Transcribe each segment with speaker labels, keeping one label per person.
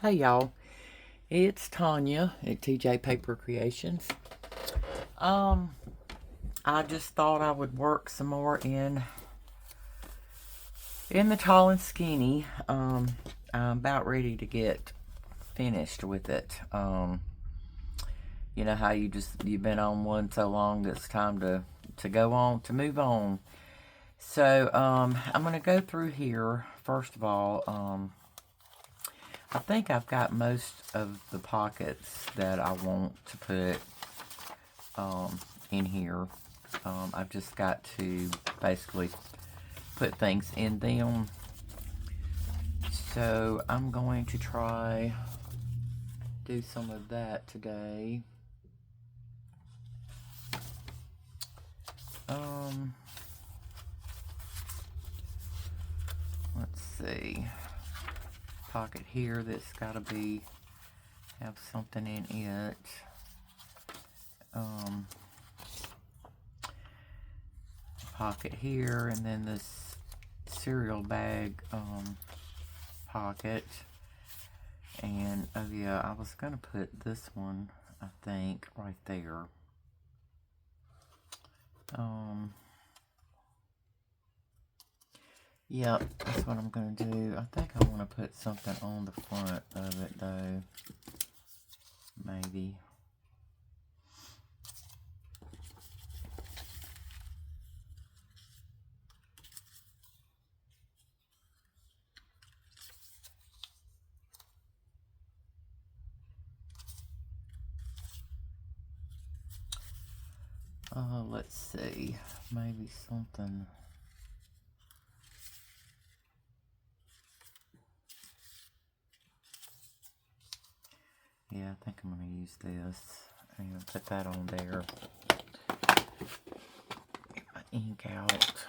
Speaker 1: Hey y'all, it's Tanya at TJ Paper Creations. Um, I just thought I would work some more in the tall and skinny. I'm about ready to get finished with it. You know how you've been on one so long that it's time to go on to move on. So I'm gonna go through here first of all. I think I've got most of the pockets that I want to put in here. I've just got to basically put things in them. So I'm going to try do some of that today. Um, let's see. Pocket here that's got to be have something in it. Pocket here, and then this cereal bag pocket. And oh yeah, I was gonna put this one, I think, right there. Yep, that's what I'm gonna do. I think I want to put something on the front of it though. Maybe. Let's see. Maybe something. Yeah, I think I'm gonna use this. I'm gonna put that on there. Get my ink out.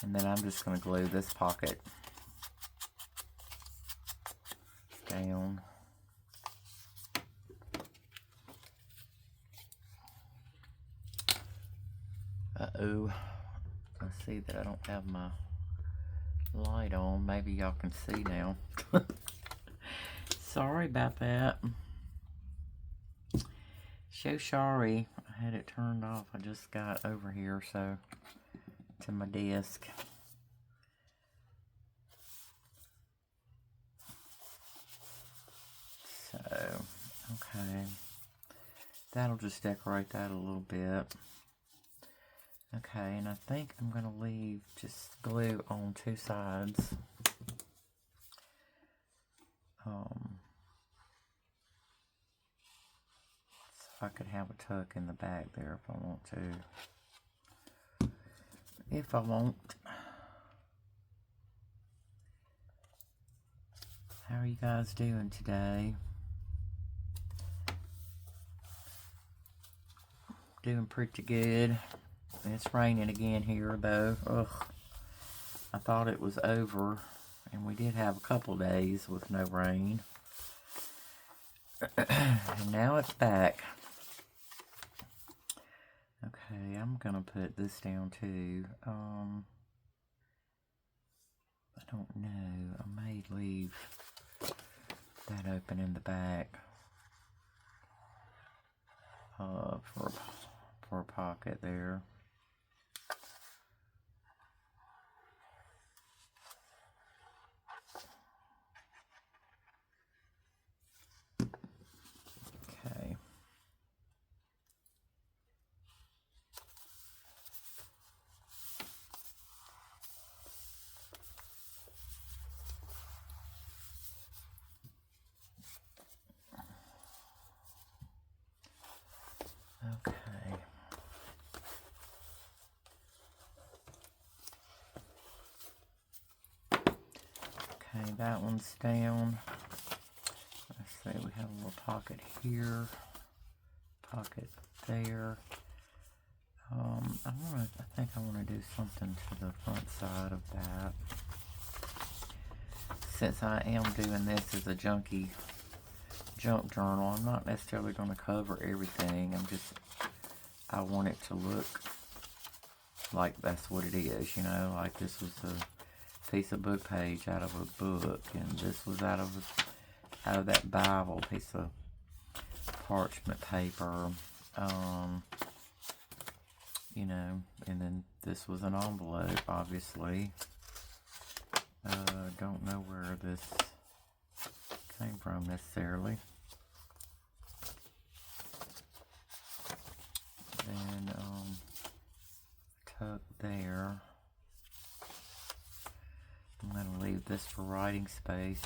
Speaker 1: And then I'm just gonna glue this pocket down. Uh-oh. I see that I don't have my light on. Maybe y'all can see now. Sorry about that. So sorry. I had it turned off. I just got over here, so to my desk. So, okay. That'll just decorate that a little bit. Okay, and I think I'm going to leave just glue on two sides. So I could have a tuck in the back there if I want to. If I want. How are you guys doing today? Doing pretty good. It's raining again here though. Ugh. I thought it was over, and we did have a couple days with no rain. And now it's back. Okay, I'm gonna put this down too. I don't know. I may leave that open in the back for a pocket there. Okay. Okay. Okay, that one's down. Let's see, we have a little pocket here, pocket there. I think I want to do something to the front side of that. Since I am doing this as a junk journal, I'm not necessarily going to cover everything. I want it to look like that's what it is, you know, like this was the piece of book page out of a book, and this was out of that Bible piece of parchment paper. You know, and then this was an envelope, obviously. Don't know where this came from necessarily. Then tuck there. I'm going to leave this for writing space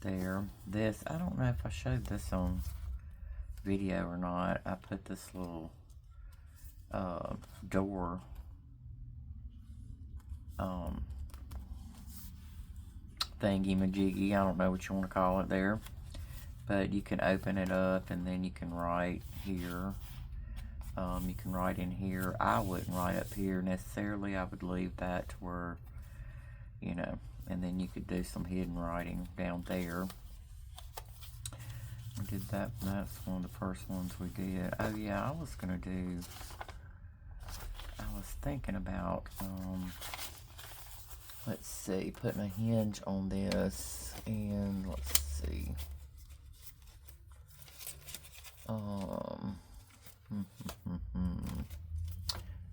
Speaker 1: there. This, I don't know if I showed this on video or not. I put this little door thingy-majiggy, I don't know what you want to call it there, but you can open it up and then you can write here. You can write in here. I wouldn't write up here necessarily. I would leave that to where, you know, and then you could do some hidden writing down there. We did that. That's one of the first ones we did. Oh yeah, I was thinking about let's see, putting a hinge on this, and let's see,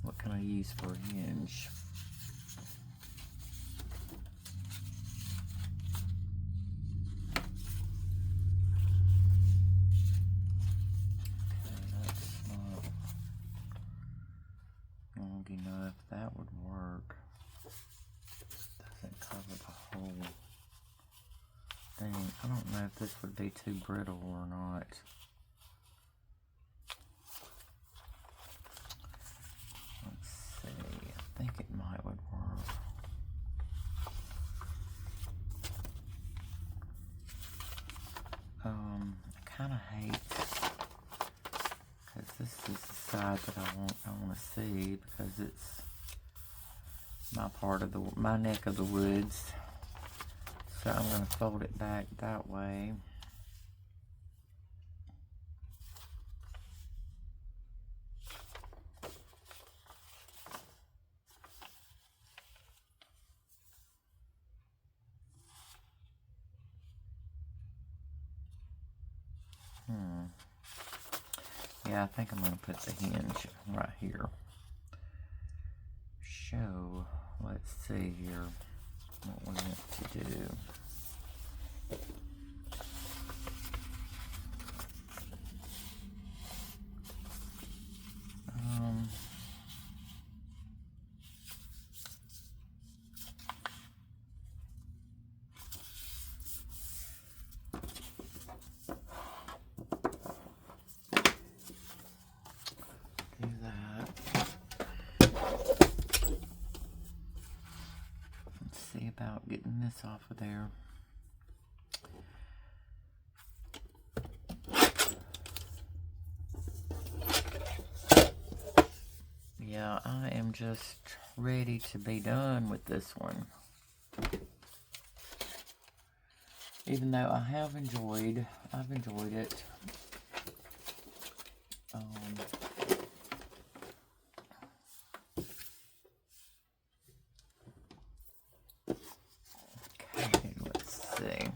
Speaker 1: what can I use for a hinge? Enough, that would work. Doesn't cover the whole thing. I don't know if this would be too brittle or not. Let's see. I think it might would work. I kind of hate, because this is the side that I want to see, because it's my part of my neck of the woods. So I'm going to fold it back that way. Yeah, I think I'm going to put the hinge right here. So, let's see here what we want to do. About getting this off of there. Yeah, I am just ready to be done with this one. Even though I've enjoyed it. Okay, let's see.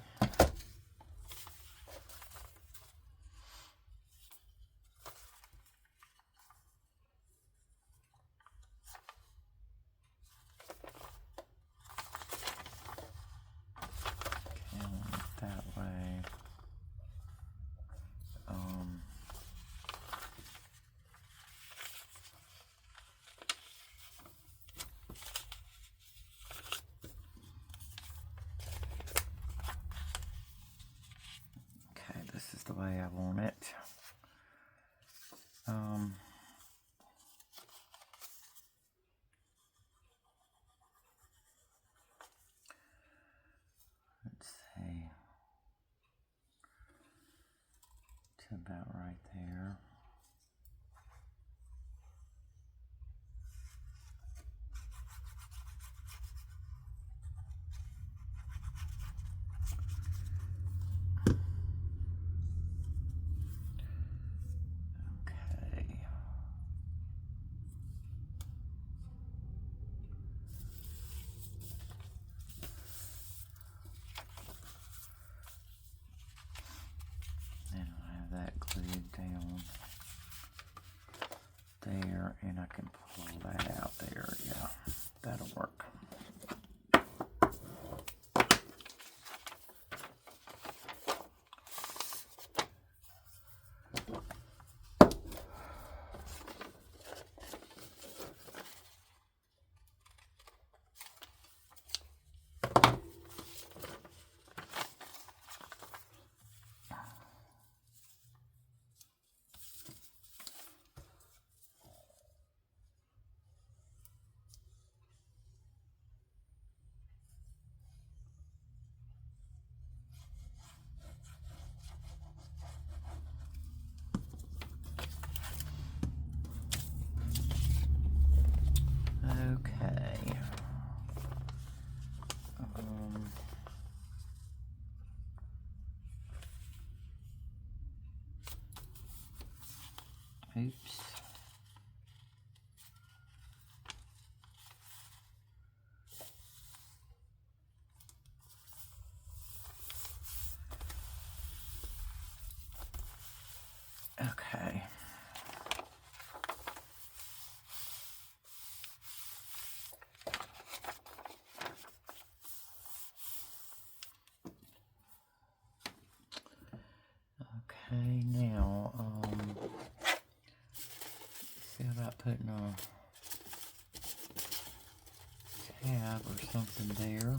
Speaker 1: That way. Okay, this is the way I want it. Let's see. To about right there. Oops. Okay. Okay, now, see about putting a tab or something there.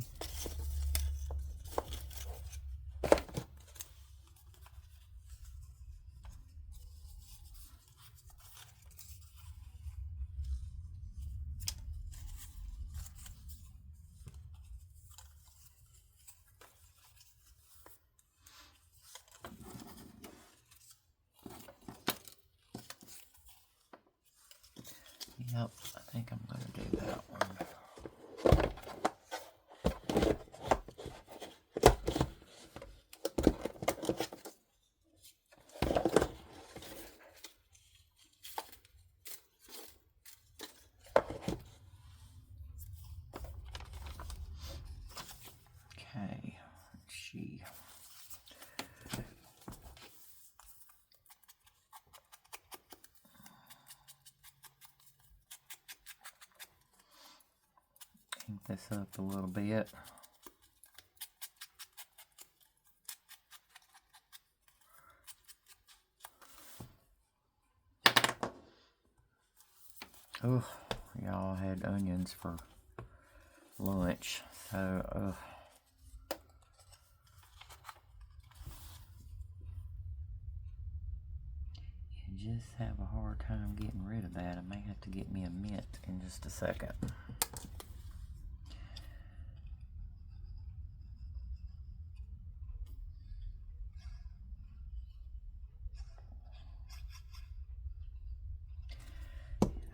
Speaker 1: Yep, I think I'm going to do that one. Okay, gee. Ink this up a little bit. Oh, y'all had onions for lunch, so you just have a hard time getting rid of that. I may have to get me a mint in just a second.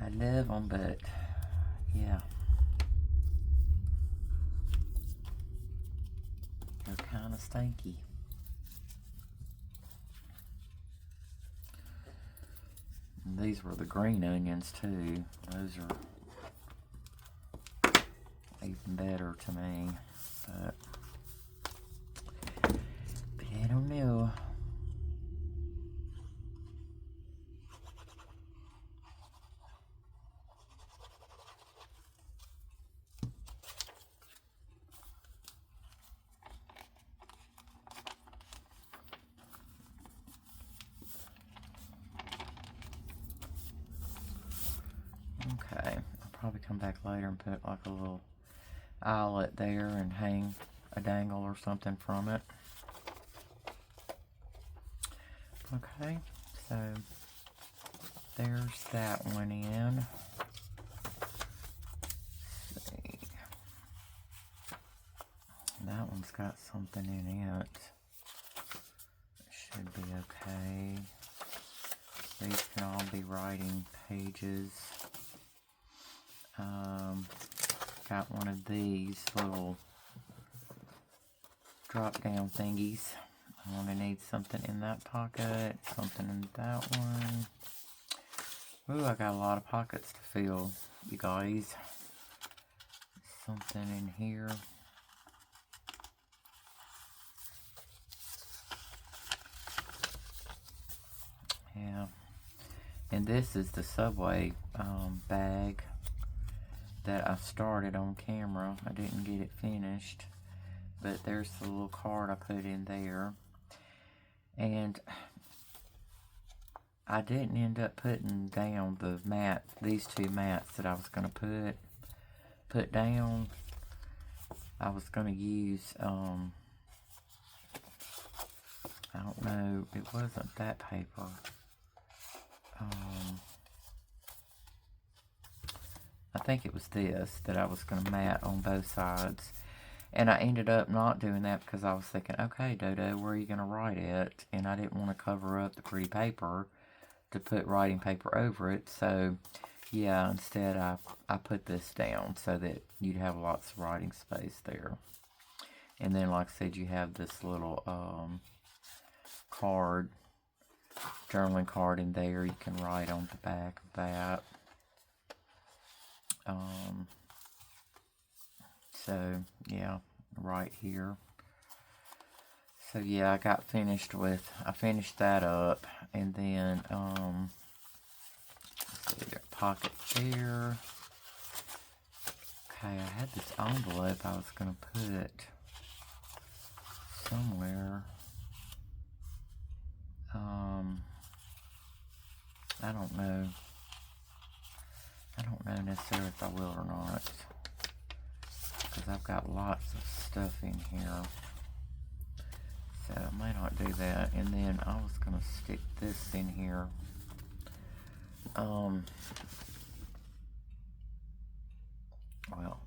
Speaker 1: I love them, but yeah, they're kind of stinky. And these were the green onions too. Those are even better to me, but I don't know. Okay, I'll probably come back later and put like a little eyelet there and hang a dangle or something from it. Okay, so there's that one in. Let's see. That one's got something in it. It should be okay. These can all be writing pages. Got one of these little drop down thingies. I'm going to need something in that pocket, something in that one. Ooh, I got a lot of pockets to fill, you guys. Something in here. Yeah. And this is the Subway bag that I started on camera. I didn't get it finished, but there's the little card I put in there. And I didn't end up putting down the mat, these two mats that I was going to put down. I was going to use, I don't know, it wasn't that paper. I think it was this that I was going to mat on both sides. And I ended up not doing that because I was thinking, okay, Dodo, where are you going to write it? And I didn't want to cover up the pretty paper to put writing paper over it. So, yeah, instead I put this down so that you'd have lots of writing space there. And then, like I said, you have this little card journaling card in there. You can write on the back of that. So yeah, right here. So yeah, I finished that up, and then let's see, pocket there. Okay, I had this envelope I was gonna put somewhere. I don't know necessarily if I will or not, because I've got lots of stuff in here. So I may not do that. And then I was gonna stick this in here. Well,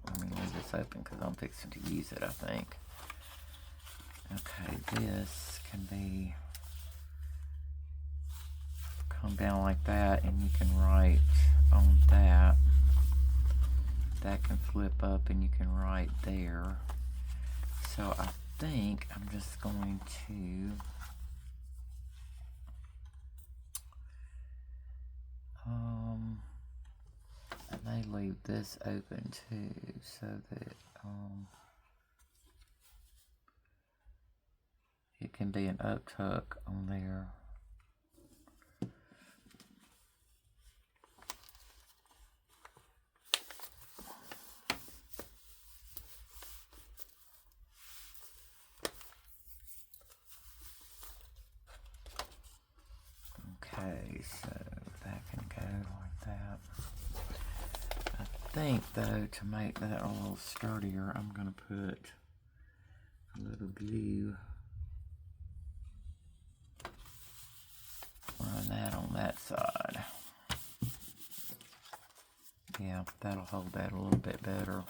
Speaker 1: let me leave this open because I'm fixing to use it, I think. Okay, this can come down like that, and you can write on that. That can flip up and you can write there. So I think I'm just going to I may leave this open too, so that it can be an up tuck on there. Okay, so that can go like that. I think though, to make that a little sturdier, I'm gonna put a little glue. Run that on that side. Yeah, that'll hold that a little bit better.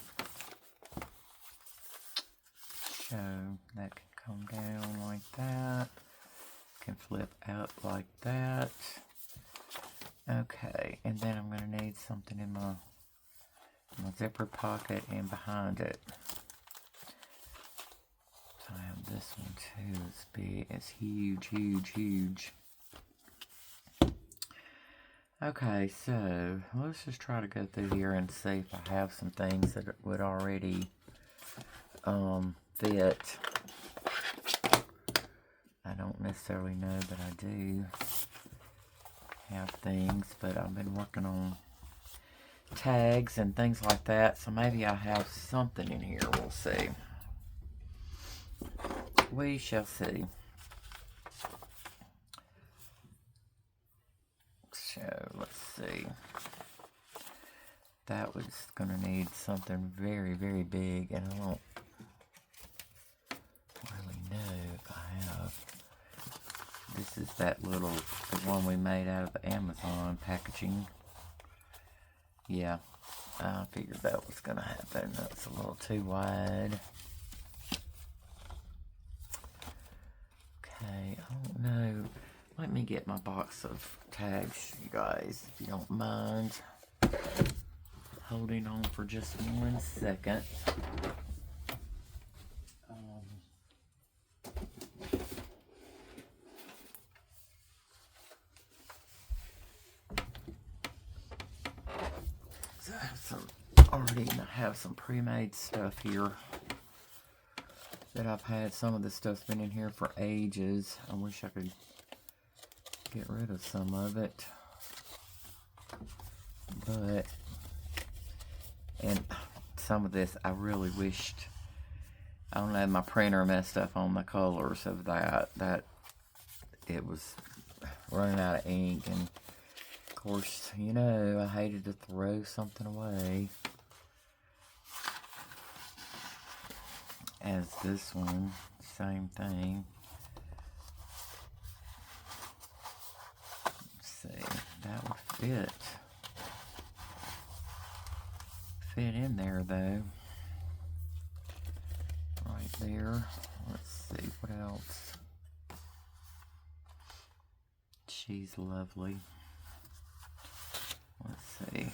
Speaker 1: So that can come down like that. Can flip out like that. Okay, and then I'm going to need something in my zipper pocket and behind it. So I have this one too. It's big. It's huge, huge, huge. Okay, so let's just try to go through here and see if I have some things that would already fit. I don't necessarily know that I do have things, but I've been working on tags and things like that, so maybe I have something in here. We'll see. We shall see. So let's see. That was going to need something very, very big, and I don't really know if I have. This is that the one we made out of the Amazon packaging. Yeah, I figured that was going to happen. That's a little too wide. Okay, I don't know. Let me get my box of tags, you guys, if you don't mind holding on for just 1 second. So I have some pre-made stuff here that I've had. Some of this stuff's been in here for ages. I wish I could get rid of some of it, but and some of this I really wished, I don't know, my printer messed up on the colors of that it was running out of ink, and of course, you know, I hated to throw something away, as this one, same thing. That would fit in there though, right there. Let's see what else. She's lovely. Let's see.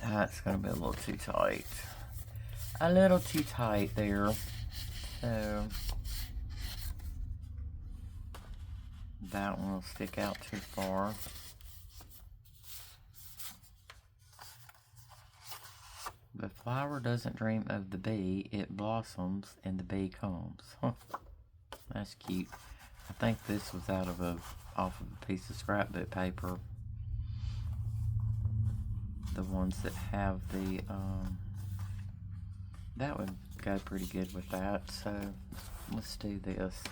Speaker 1: That's gonna be a little too tight. a little too tight there. So that one will stick out too far. The flower doesn't dream of the bee, it blossoms and the bee comes. That's cute. I think this was off of a piece of scrapbook paper. The ones that have the, that would go pretty good with that. So let's do this.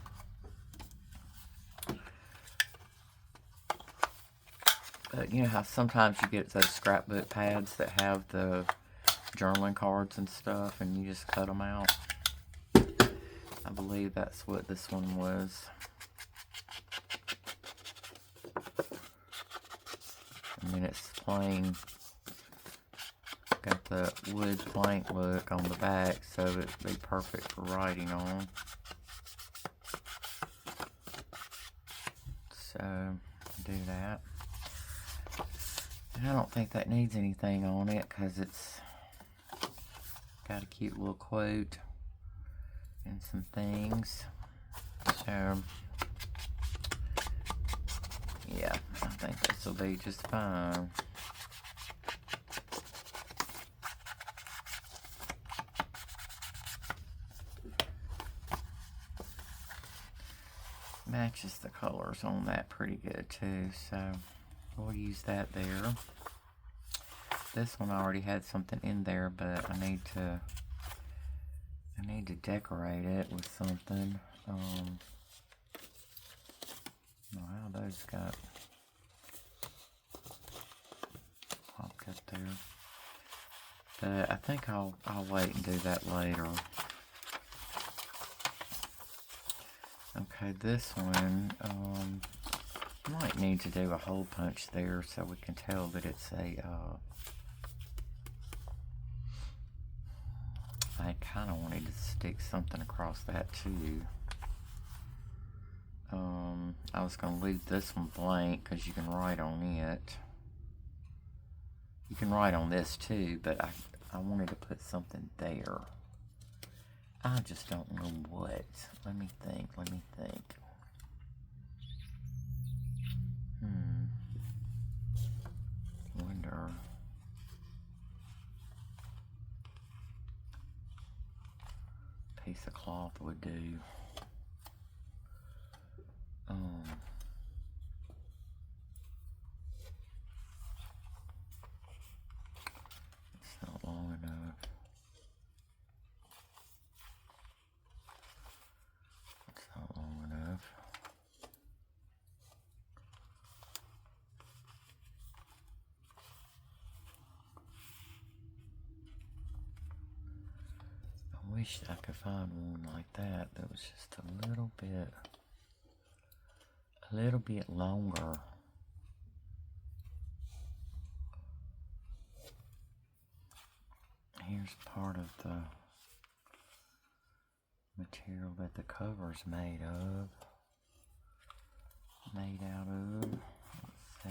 Speaker 1: But you know how sometimes you get those scrapbook pads that have the journaling cards and stuff, and you just cut them out. I believe that's what this one was. I mean, it's plain. Got the wood plank look on the back, so it'd be perfect for writing on. So, do that. And I don't think that needs anything on it, because it's got a cute little quote and some things. So, yeah, I think this will be just fine. Matches the colors on that pretty good too, so we'll use that there. This one already had something in there, but I need to decorate it with something. Wow, those got popped up there. But I think I'll wait and do that later. Okay, this one, might need to do a hole punch there so we can tell that it's a, I kind of wanted to stick something across that too. I was going to leave this one blank because you can write on it. You can write on this too, but I wanted to put something there. I just don't know what. Let me think. Wonder. Piece of cloth would do. It's not long enough. It's not long enough. I wish I could find one like that was just a little bit longer. Here's part of the material that the cover's made out of. Let's see.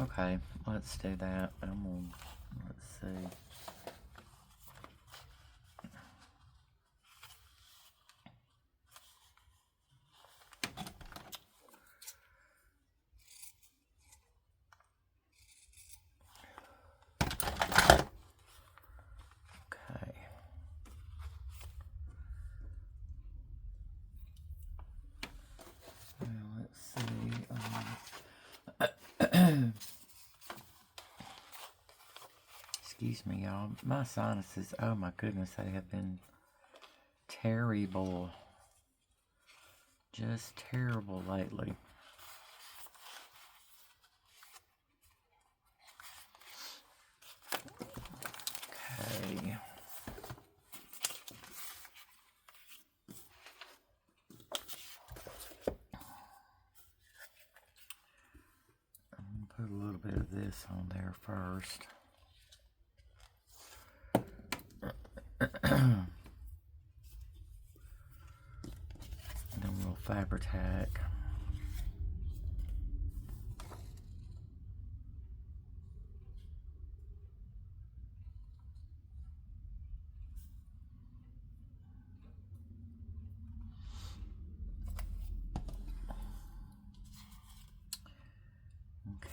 Speaker 1: Okay, let's do that. Let's see. Okay. Well, let's see. Excuse me, y'all. My sinuses, oh my goodness, they have been terrible. Just terrible lately. Okay. I'm going to put a little bit of this on there first. Fabri-Tac.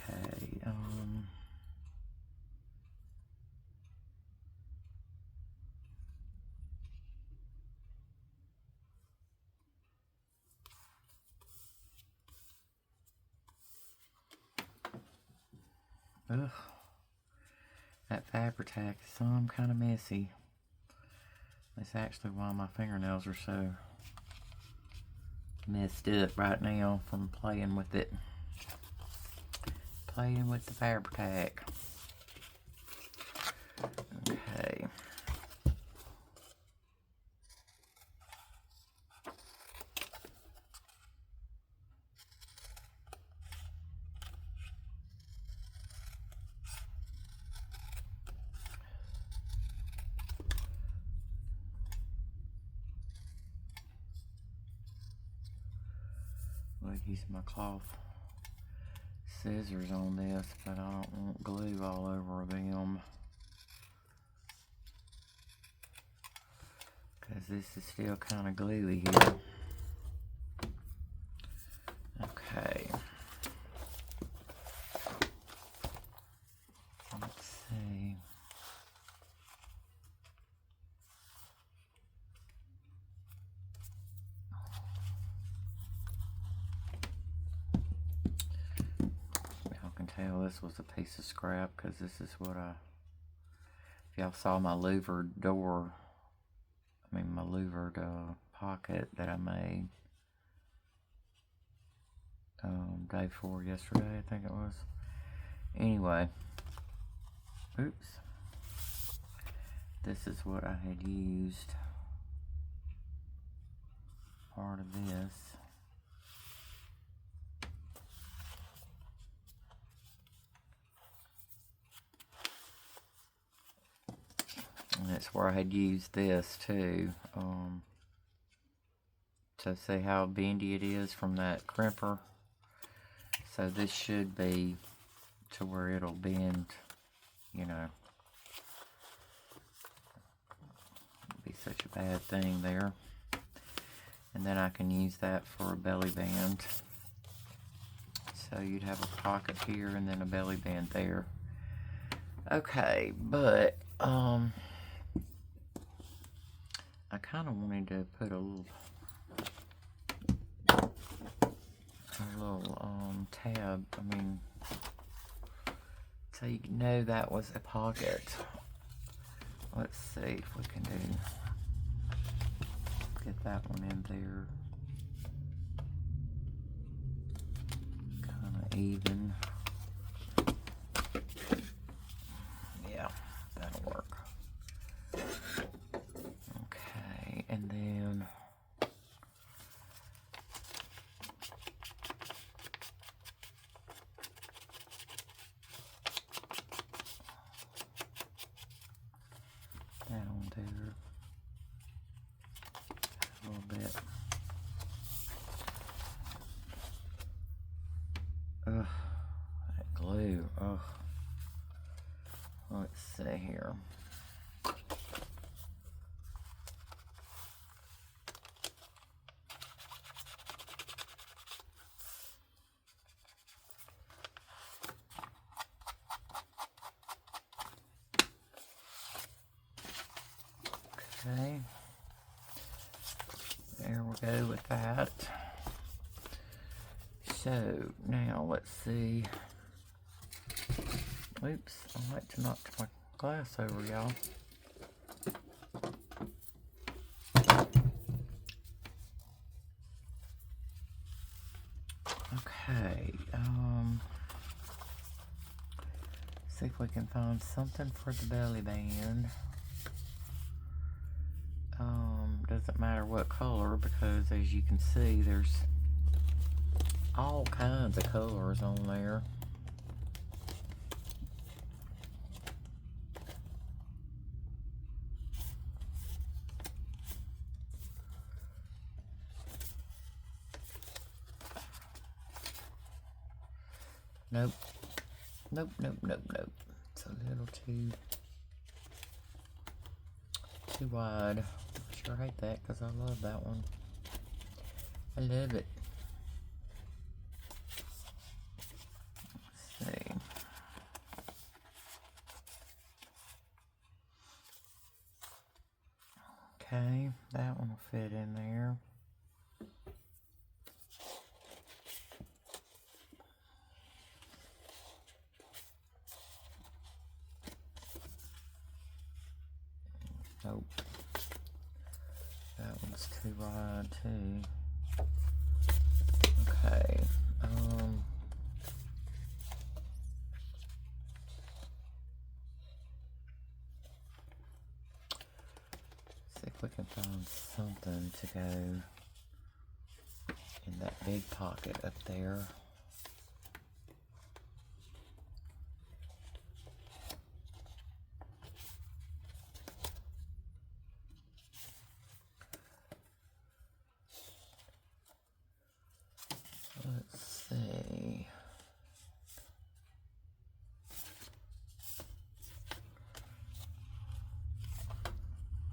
Speaker 1: Okay, ugh, that Fabri-Tac is kind of messy. That's actually why my fingernails are so messed up right now from playing with it. Playing with the Fabri-Tac. Okay. I'll use my cloth scissors on this, but I don't want glue all over them, because this is still kind of gluey here. Okay. Let's see. Y'all can tell this was a piece of scrap, because this is what if y'all saw my louvered door, my louvered pocket that I made day before yesterday, I think it was. Anyway, oops. This is what I had used. Part of this. And that's where I had used this too. To see how bendy it is from that crimper. So this should be to where it'll bend, you know. Be such a bad thing there. And then I can use that for a belly band. So you'd have a pocket here and then a belly band there. Okay, but I kind of wanted to put a little tab, so you know that was a pocket. Let's see if we can get that one in there. Kind of even. Yeah, that'll work. Okay, and then that on there a little bit. Ugh, that glue. Ugh. Let's see here. Okay, there we go with that. So now let's see. Oops, I like to knock my glass over, y'all. Okay, see if we can find something for the belly band. Doesn't matter what color, because as you can see, there's all kinds of colors on there. Nope. Nope, nope, nope, nope. It's a little too wide. I sure hate that because I love that one. I love it. Let's see. Okay, that one will fit in there. Nope. That one's too wide too. Okay. See if we can find something to go in that big pocket up there. Let's see.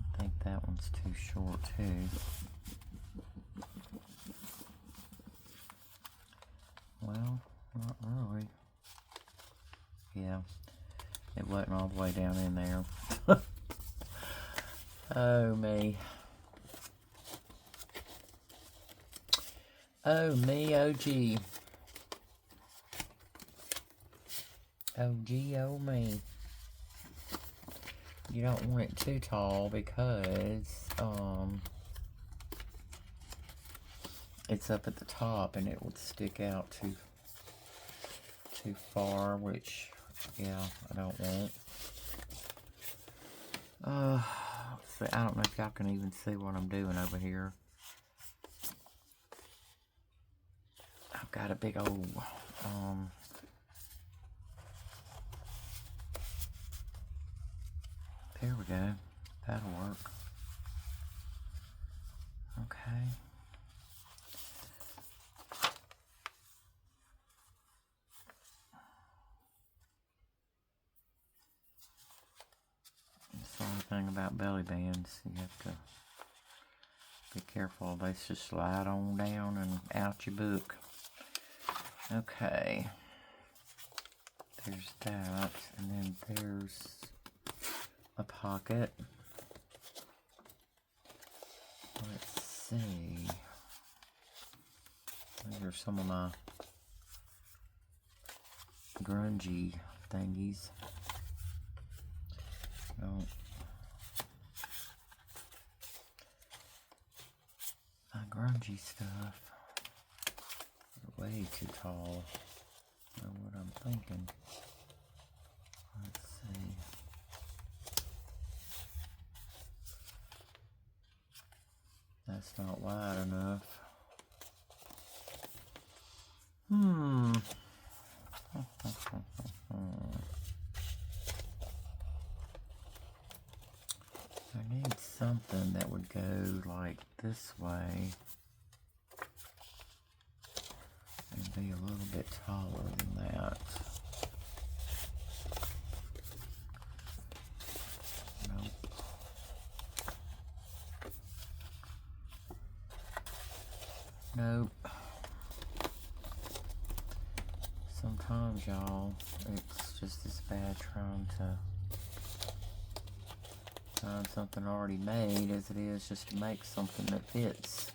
Speaker 1: I think that one's too short too. Well, not really. Yeah, it wasn't all the way down in there. Oh me. Oh me, oh gee. Oh gee, oh me. You don't want it too tall because it's up at the top and it would stick out too far, which yeah, I don't want. See, I don't know if y'all can even see what I'm doing over here. I've got a big old there we go. That'll work. Okay. That's the only thing about belly bands. You have to be careful. They just slide on down and out your book. Okay. There's that. And then there's a pocket. Let's see. These are some of my grungy thingies. Oh. My grungy stuff. They're way too tall. I know what I'm thinking. Let's see. That's not wide enough. I need something that would go like this way and be a little bit taller than that. Nope. Nope. Sometimes, y'all, it's just as bad trying to find something already made as it is just to make something that fits.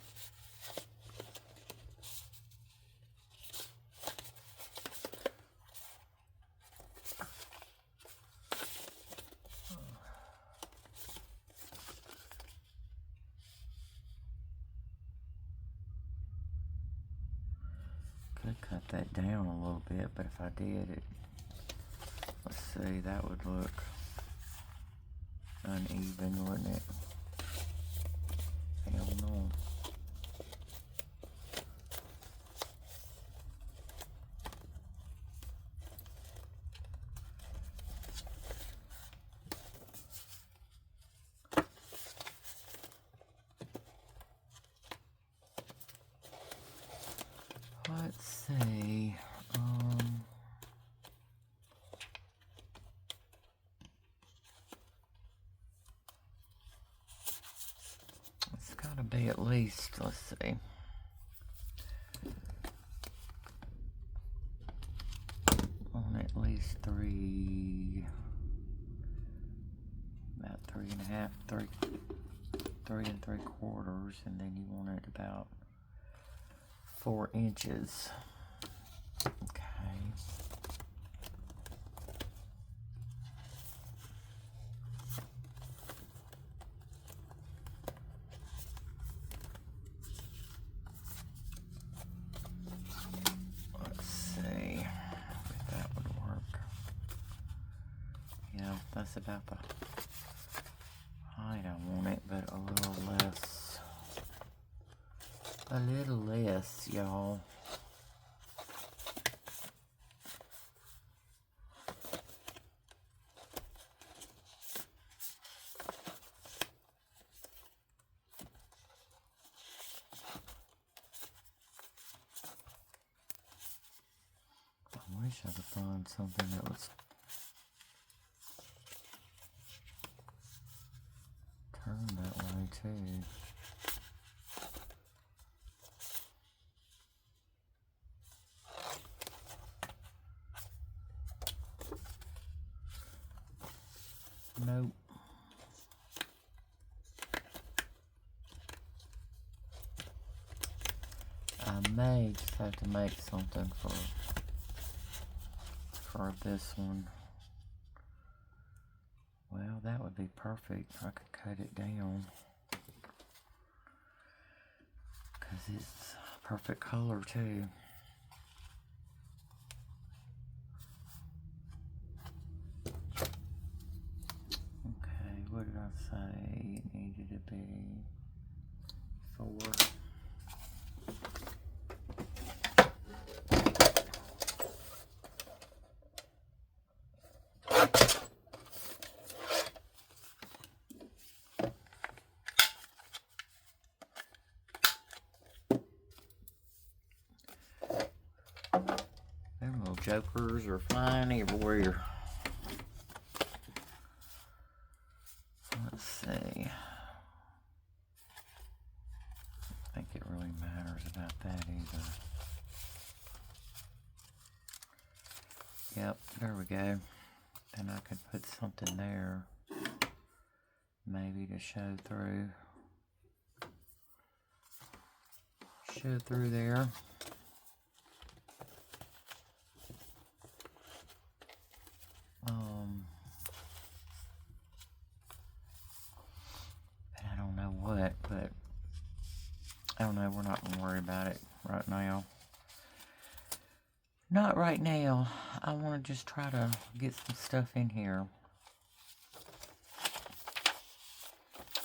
Speaker 1: Could cut that down a little bit, but if I did, let's see, that would look uneven, wouldn't it? Hell no. Let's see. least, let's see. On at least about 3.5, 3 3/4, and then you want it about 4 inches. Okay. Let's see if that would work. Yeah, that's about the height I want it, but a little less. A little less, y'all. I wish I could find something that was turned that way too. Nope. I may just have to make something for this one. Well, that would be perfect. I could cut it down because it's a perfect color too. Okay, what did I say it needed to be? 4. Them little jokers are flying everywhere. Let's see. I think it really matters about that either. Yep, there we go. Then I could put something there, maybe to show through. Show through there. I don't know what, but I don't know, we're not gonna worry about it right now. Not right now. I want to just try to get some stuff in here.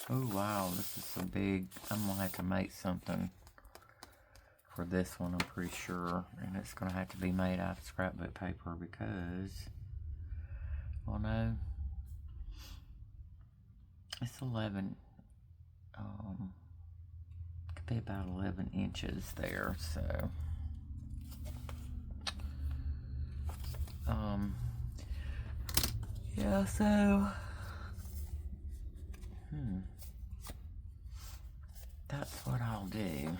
Speaker 1: Oh wow, this is so big. I'm gonna have to make something for this one, I'm pretty sure, and it's gonna have to be made out of scrapbook paper because, well, no, it's 11. Could be about 11 inches there, so. Yeah, so. That's what I'll do.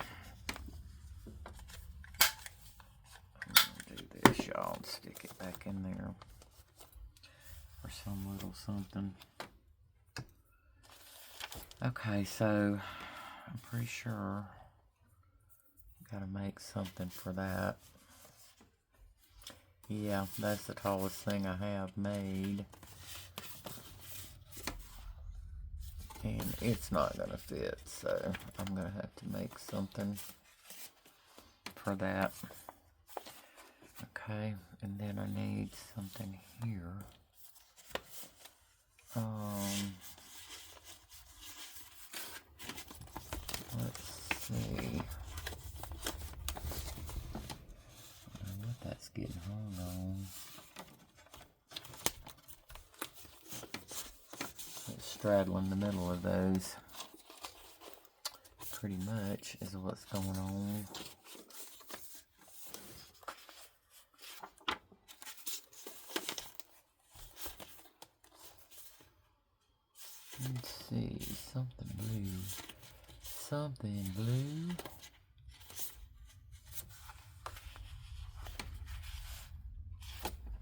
Speaker 1: I'm gonna do this, y'all, and stick it back in there for some little something. Okay, so I'm pretty sure I gotta make something for that. Yeah, that's the tallest thing I have made. And it's not gonna fit, so I'm gonna have to make something for that. Okay, and then I need something here. Let's see. I don't know what that's getting hung on. It's straddling the middle of those. Pretty much is what's going on. Let's see, something blue. something blue.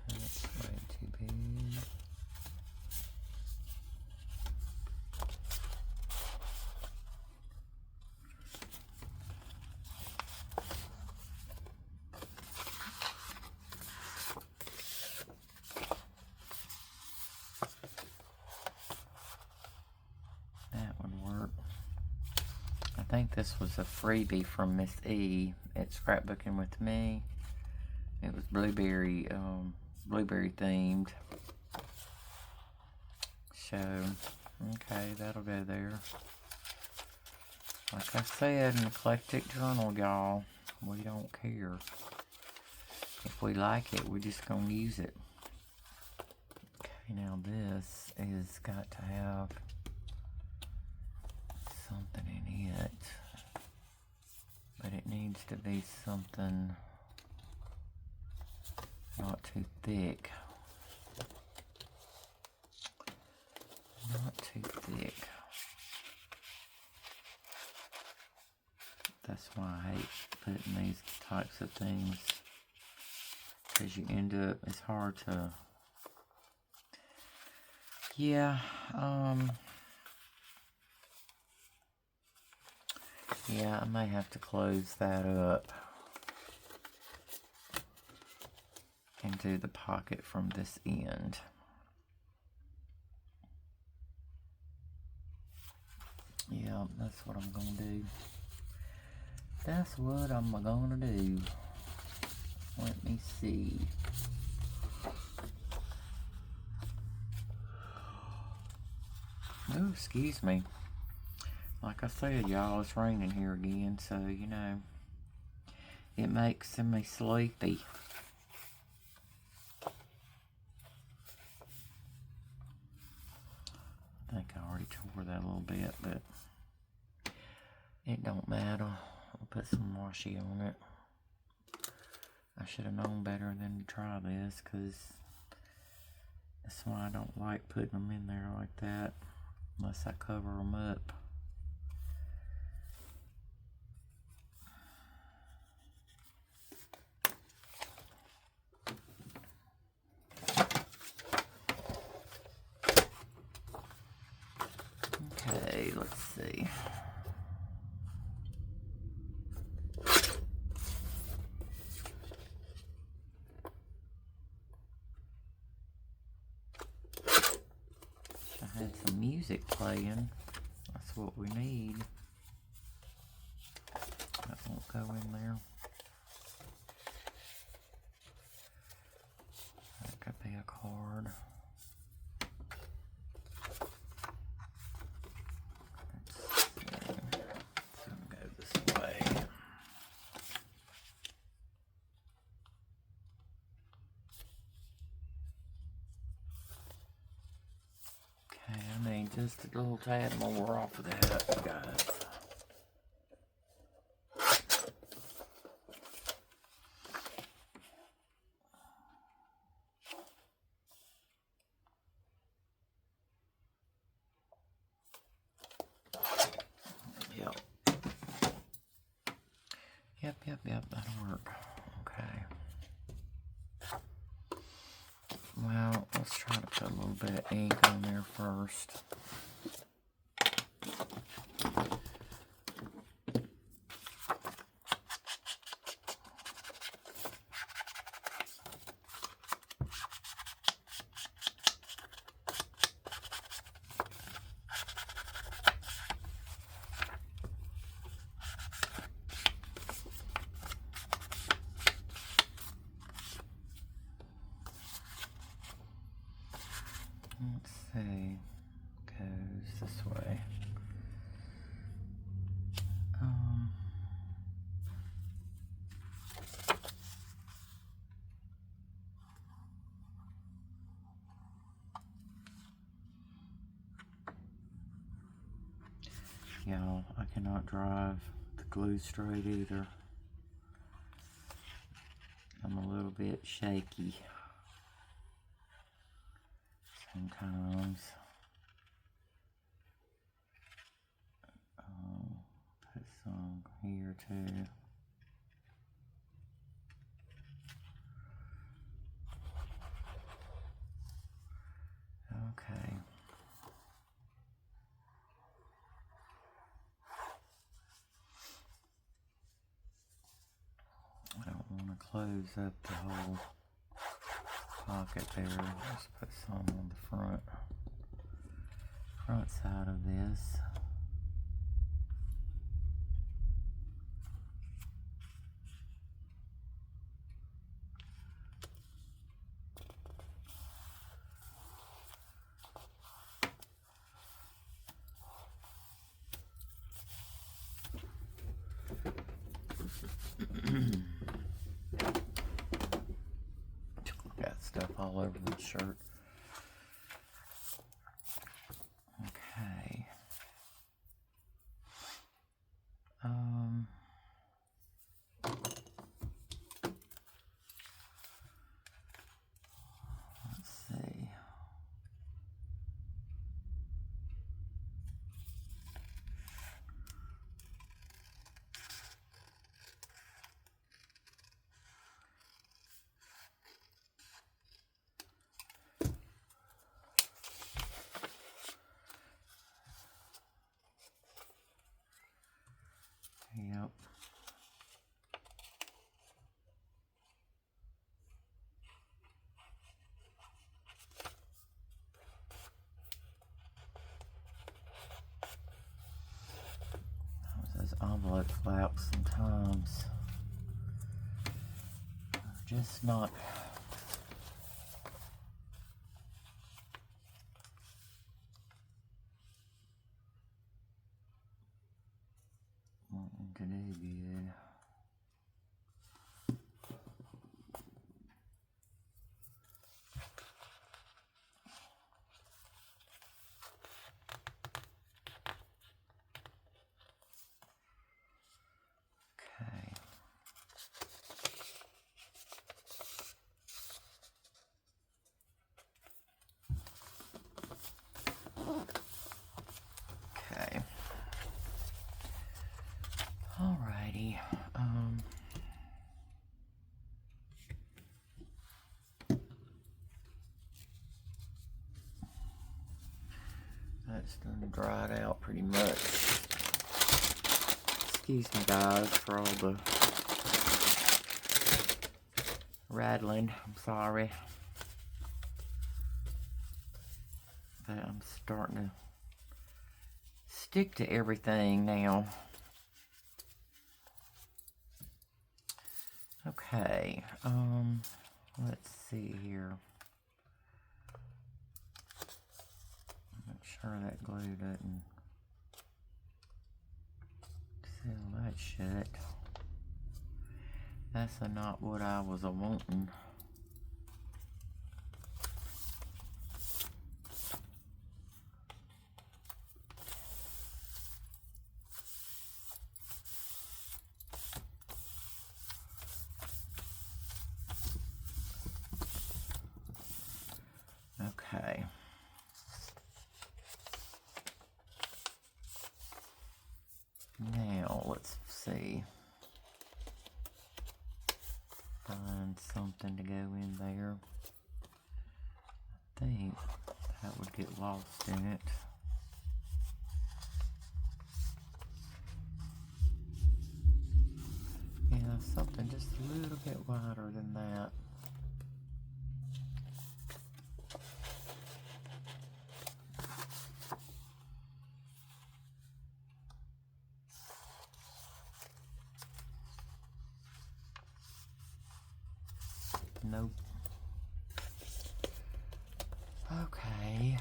Speaker 1: That's way too big. I think this was a freebie from Miss E at Scrapbooking with Me. It was blueberry themed. So, okay, that'll go there. Like I said, an eclectic journal, y'all. We don't care. If we like it, we're just gonna use it. Okay, now this is got to have something in it, but it needs to be something not too thick. Not too thick. That's why I hate putting these types of things, because you end up, it's hard to, yeah, yeah, I may have to close that up and do the pocket from this end. Yeah, that's what I'm gonna do. That's what I'm gonna do. Let me see. Oh, excuse me. Like I said, y'all, it's raining here again, so, you know, it makes me sleepy. I think I already tore that a little bit, but it don't matter. I'll put some washi on it. I should have known better than to try this, because that's why I don't like putting them in there like that unless I cover them up. Okay, let's see. I had some music playing. That's what we need. That won't go in there. That could be a card. Let's go this way. Okay, I need just a little tad more off of that, guys. Yep, that'll work. Okay. Well, let's try to put a little bit of ink on there first. Let's see. Goes this way. Y'all, I cannot drive the glue straight either. I'm a little bit shaky sometimes. some here too. Okay. I don't want to close up the whole pocket there. Just put some on the front side of this. Got stuff all over the shirt. Okay. Let's see. Yep. Those envelope flaps sometimes are just not wanting to do good. Okay. Okay. Alrighty. That's done dried out pretty much. Excuse me guys for all the rattling. I'm sorry. But I'm starting to stick to everything now. Okay, let's see here. Make sure that glue doesn't seal that shut. That's not what I was wanting. Okay. Now, let's see. Find something to go in there. I think that would get lost in it. Yeah, something just a little bit wider than that. Nope. Okay.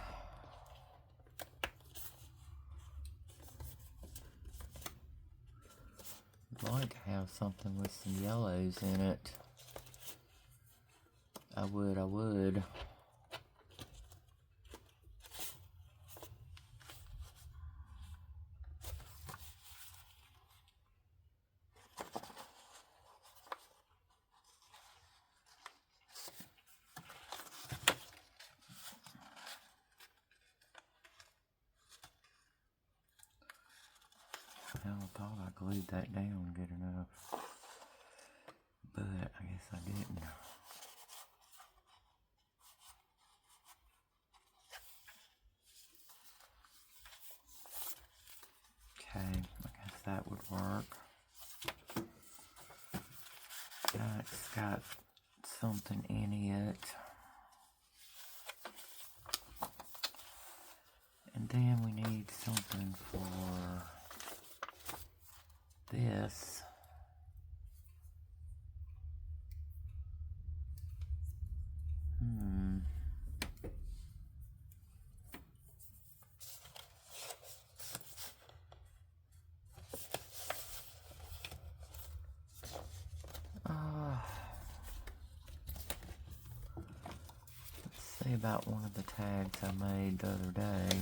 Speaker 1: I'd like to have something with some yellows in it. I would. Well, thought I glued that down good enough, but I guess I didn't. Okay, I guess that would work. That's got something in it. And then we need something for this. Let's see about one of the tags I made the other day.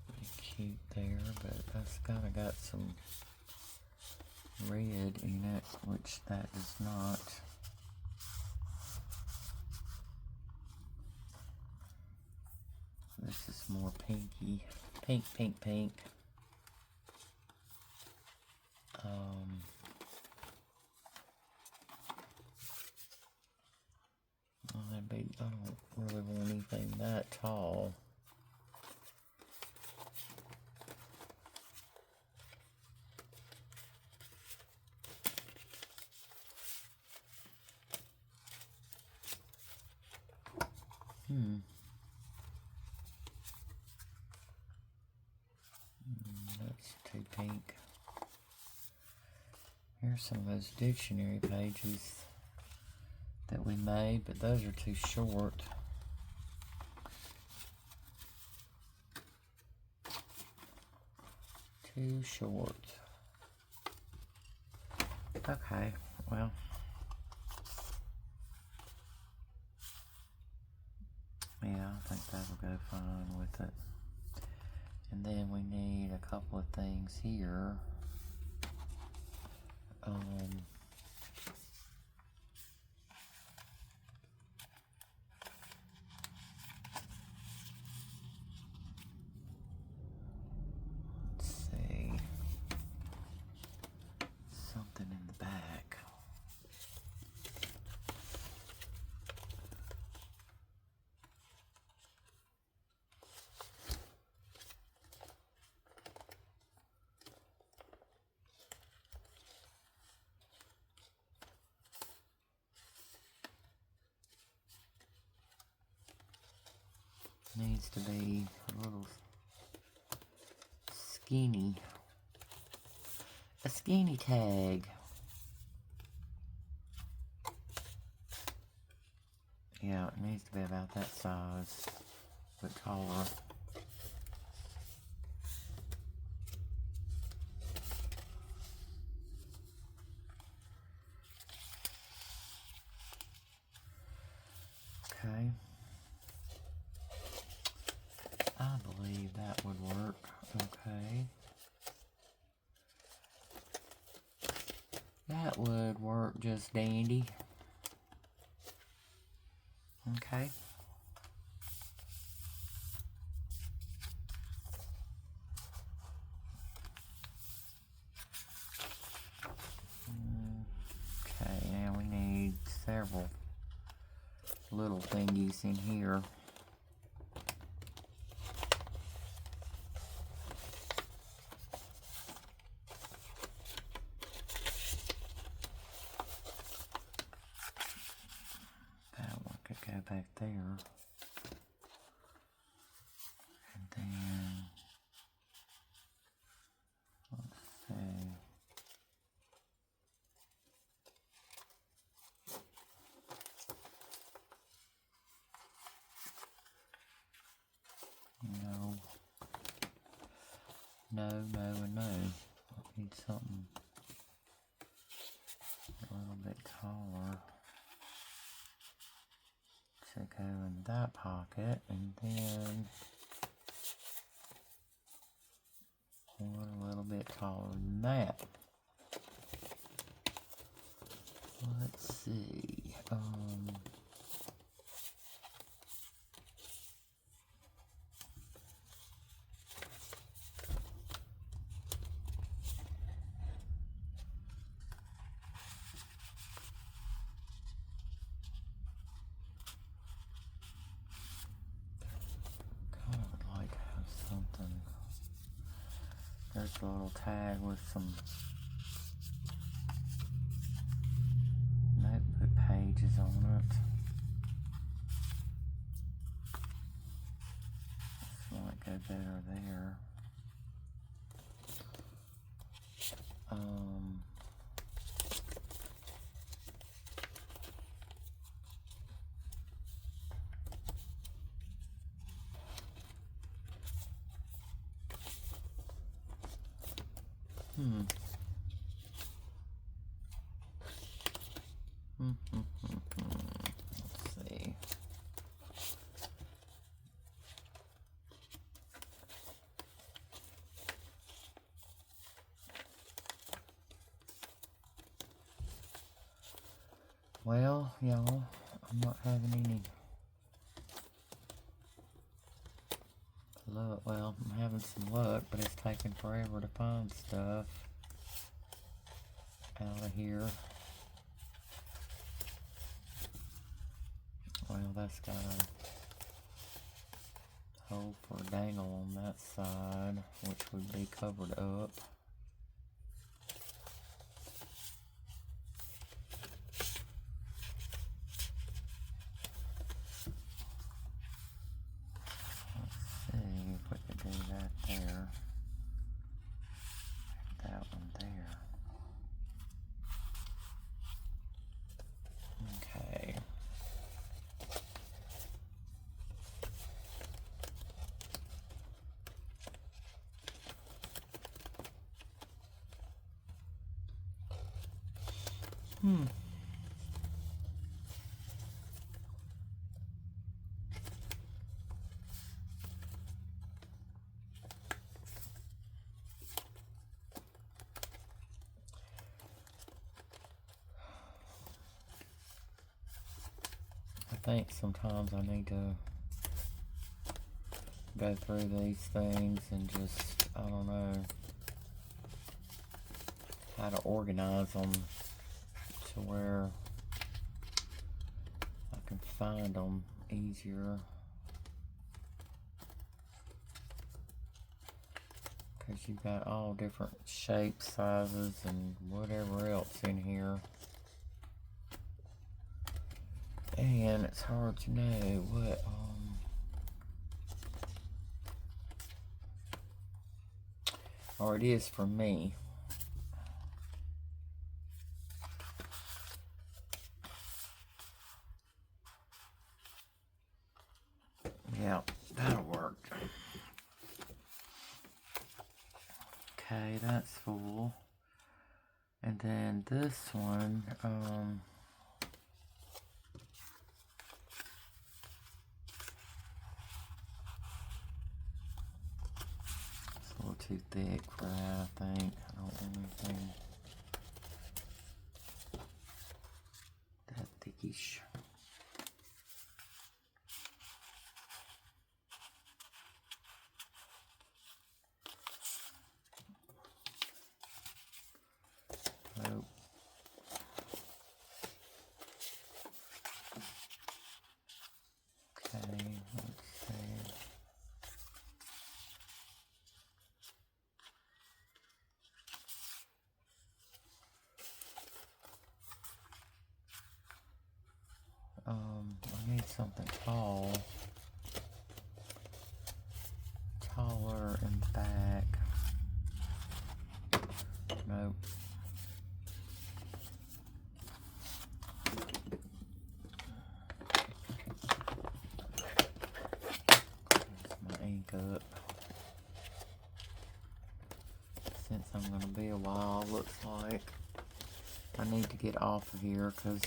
Speaker 1: Pretty cute there, but that's kind of got some red in it, which that does not. This is more pinky. Pink, pink, pink. I don't really want anything that tall. That's too pink. Here's some of those dictionary pages that we made, but those are too short. Too short. Okay, well. Yeah, I think that'll go fine with it. And then we need a couple of things here. Let's see. Something in the back. Needs to be a little skinny. A skinny tag. Yeah, it needs to be about that size, but taller. Okay. I believe that would work. Okay. That would work just dandy. Okay. Okay, now we need several little thingies in here. That one could go back there. And then, let's see. No. No, no, and no. I need something a little bit taller to go in that pocket, and then than that. Let's see. I would like to have something. There's a little tag with some notebook pages on it. This might go better there. Let's see. Well, y'all, I'm not having any luck. Well, I'm having some luck, but it's taking forever to find stuff out of here. Well, that's got a hole for a dangle on that side, which would be covered up. I think sometimes I need to go through these things and just, I don't know, how to organize them to where I can find them easier. Because you've got all different shapes, sizes, and whatever else in here. And it's hard to know what, or it is for me. Yeah, that'll work. Okay, that's full. And then this one, it's a little too thick for that, I think. I don't want anything that thickish. Nope. Okay, let's see. I need something tall. Taller in the back. Nope. Up. Since I'm going to be a while, looks like I need to get off of here because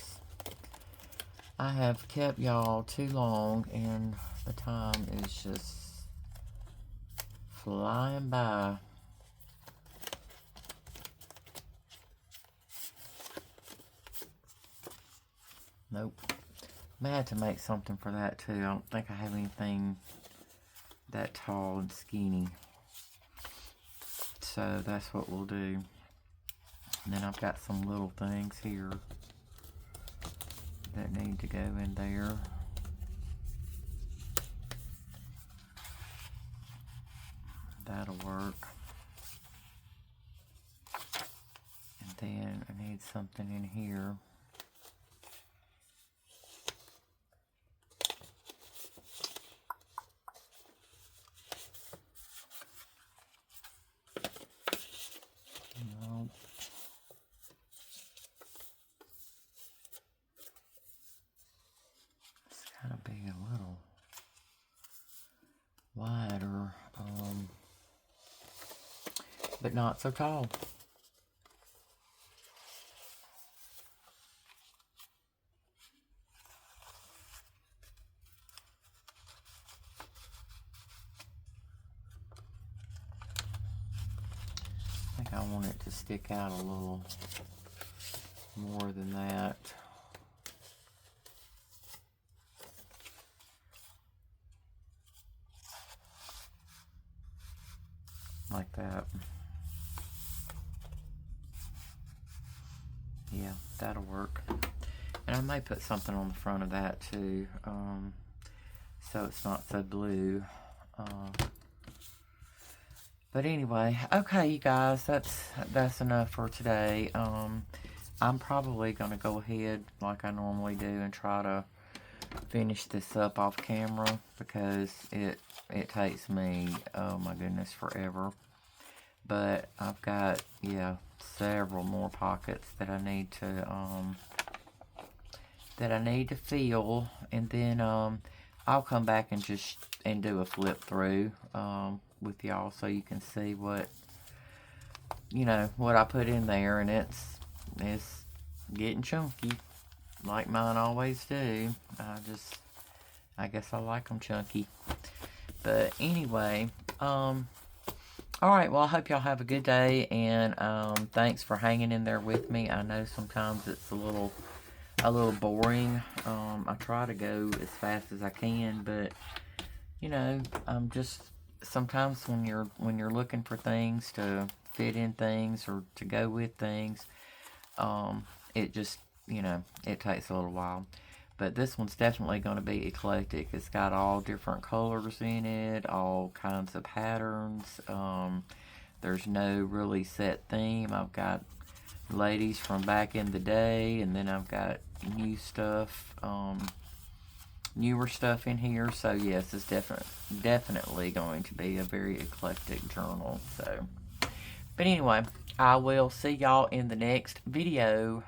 Speaker 1: I have kept y'all too long and the time is just flying by. Nope. May have to make something for that too. I don't think I have anything that tall and skinny. So that's what we'll do. And then I've got some little things here that need to go in there. That'll work. And then I need something in here. Nope. It's gotta be a little wider, but not so tall. I think I want it to stick out a little more than that. Like that. Yeah, that'll work. And I may put something on the front of that too, so it's not so blue. But anyway, okay, you guys, that's enough for today. I'm probably gonna go ahead like I normally do and try to finish this up off camera, because it takes me, oh my goodness, forever. But I've got, yeah, several more pockets that I need to fill, and then I'll come back and do a flip through with y'all, so you can see what, you know, what I put in there. And it's getting chunky, like mine always do. I guess I like them chunky. But anyway, alright, well, I hope y'all have a good day, and thanks for hanging in there with me. I know sometimes it's a little boring. I try to go as fast as I can, but you know, I'm just, sometimes when you're looking for things to fit in things or to go with things, it just, you know, it takes a little while. But this one's definitely going to be eclectic. It's got all different colors in it, all kinds of patterns. There's no really set theme. I've got ladies from back in the day, and then I've got new stuff, newer stuff in here. So yes, it's definitely going to be a very eclectic journal. So, but anyway, I will see y'all in the next video.